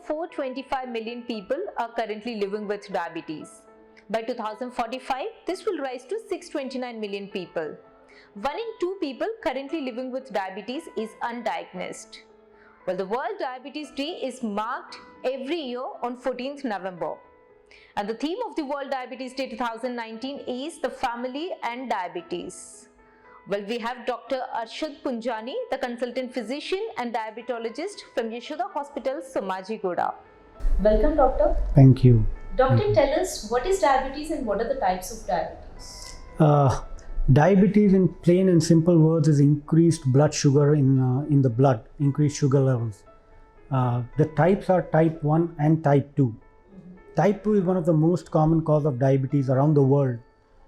425 million people are currently living with diabetes. By 2045, this will rise to 629 million people. 1 in 2 people currently living with diabetes is undiagnosed. Well, the World Diabetes Day is marked every year on 14th November. And the theme of the World Diabetes Day 2019 is the family and diabetes. Well, we have Dr. Arshad Punjani, the consultant physician and diabetologist from Yashoda Hospital, Somajigoda. Welcome, doctor. Thank you. Doctor, tell us what is diabetes and what are the types of diabetes? Diabetes, in plain and simple words, is increased blood sugar in the blood, increased sugar levels. The types are type 1 and type 2. Type 2 is one of the most common cause of diabetes around the world,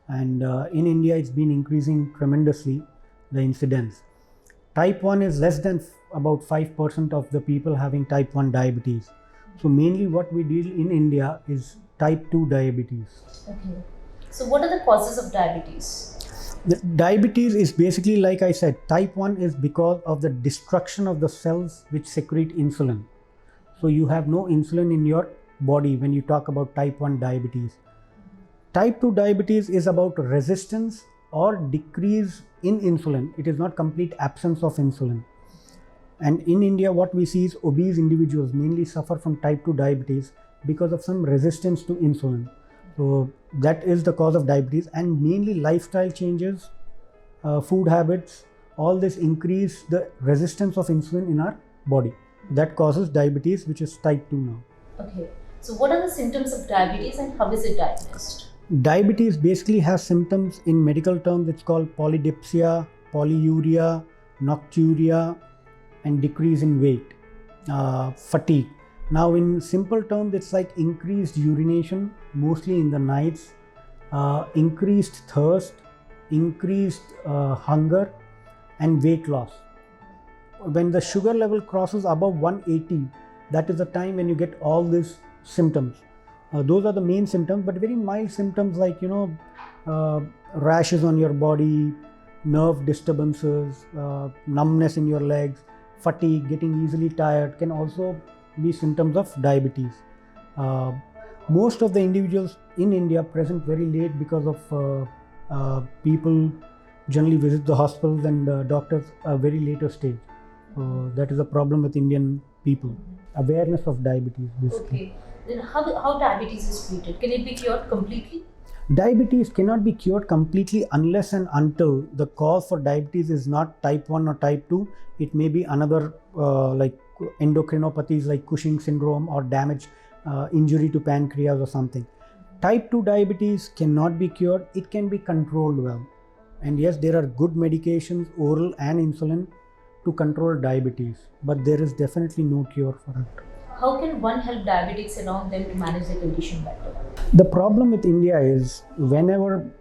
and in India it's been increasing tremendously, the incidence. Type 1 is less than about 5% of the people having type 1 diabetes. So mainly what we deal in India is type 2 diabetes. Okay. So what are the causes of diabetes? The diabetes is basically, like I said, type 1 is because of the destruction of the cells which secrete insulin. So you have no insulin in your body when you talk about type 1 diabetes. Type 2 diabetes is about resistance or decrease in insulin. It is not complete absence of insulin. And in India, what we see is obese individuals mainly suffer from type 2 diabetes because of some resistance to insulin. So that is the cause of diabetes, and mainly lifestyle changes, food habits, all this increase the resistance of insulin in our body. That causes diabetes, which is type 2 now. Okay. So what are the symptoms of diabetes and how is it diagnosed? Diabetes basically has symptoms in medical terms. It's called polydipsia, polyuria, nocturia, and decrease in weight, fatigue. Now in simple terms, it's like increased urination, mostly in the nights, increased thirst, increased hunger, and weight loss. When the sugar level crosses above 180, that is the time when you get all these symptoms. Those are the main symptoms, but very mild symptoms like, rashes on your body, nerve disturbances, numbness in your legs, fatigue, getting easily tired can also be symptoms of diabetes. Most of the individuals in India present very late because of people generally visit the hospitals and doctors a very later stage. That is a problem with Indian people. Awareness of diabetes, basically. Okay. Then how diabetes is treated? Can it be cured completely? Diabetes cannot be cured completely unless and until the cause for diabetes is not type 1 or type 2. It may be another like endocrinopathies like Cushing syndrome or damage, injury to pancreas or something. Type 2 diabetes cannot be cured. It can be controlled well. And yes, there are good medications, oral and insulin, to control diabetes. But there is definitely no cure for it. How can one help diabetics around them to manage the condition better? The problem with India is whenever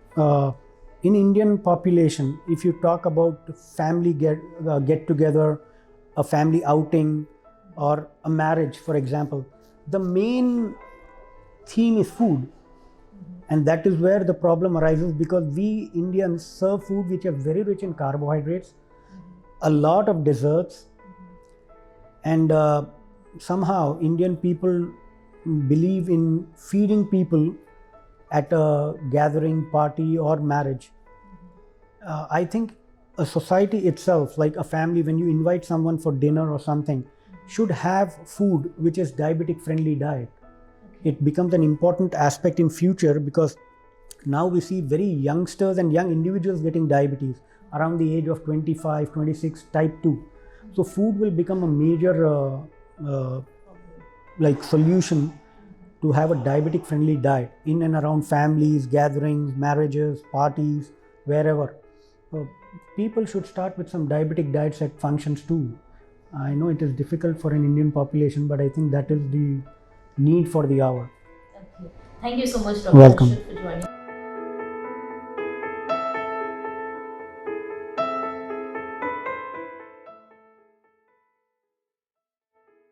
in Indian population, if you talk about family get together, a family outing, or a marriage, for example, the main theme is food. And that is where the problem arises, because we Indians serve food which are very rich in carbohydrates, a lot of desserts, and somehow Indian people believe in feeding people at a gathering, party or marriage. I think a society itself, like a family, when you invite someone for dinner or something, should have food which is diabetic-friendly diet. It becomes an important aspect in future, because now we see very youngsters and young individuals getting diabetes around the age of 25, 26, type 2. So food will become a major solution to have a diabetic-friendly diet in and around families, gatherings, marriages, parties, wherever. People should start with some diabetic diets at functions too. I know it is difficult for an Indian population, but I think that is the need for the hour. Okay. Thank you so much, Dr. Welcome. Arshad, for joining.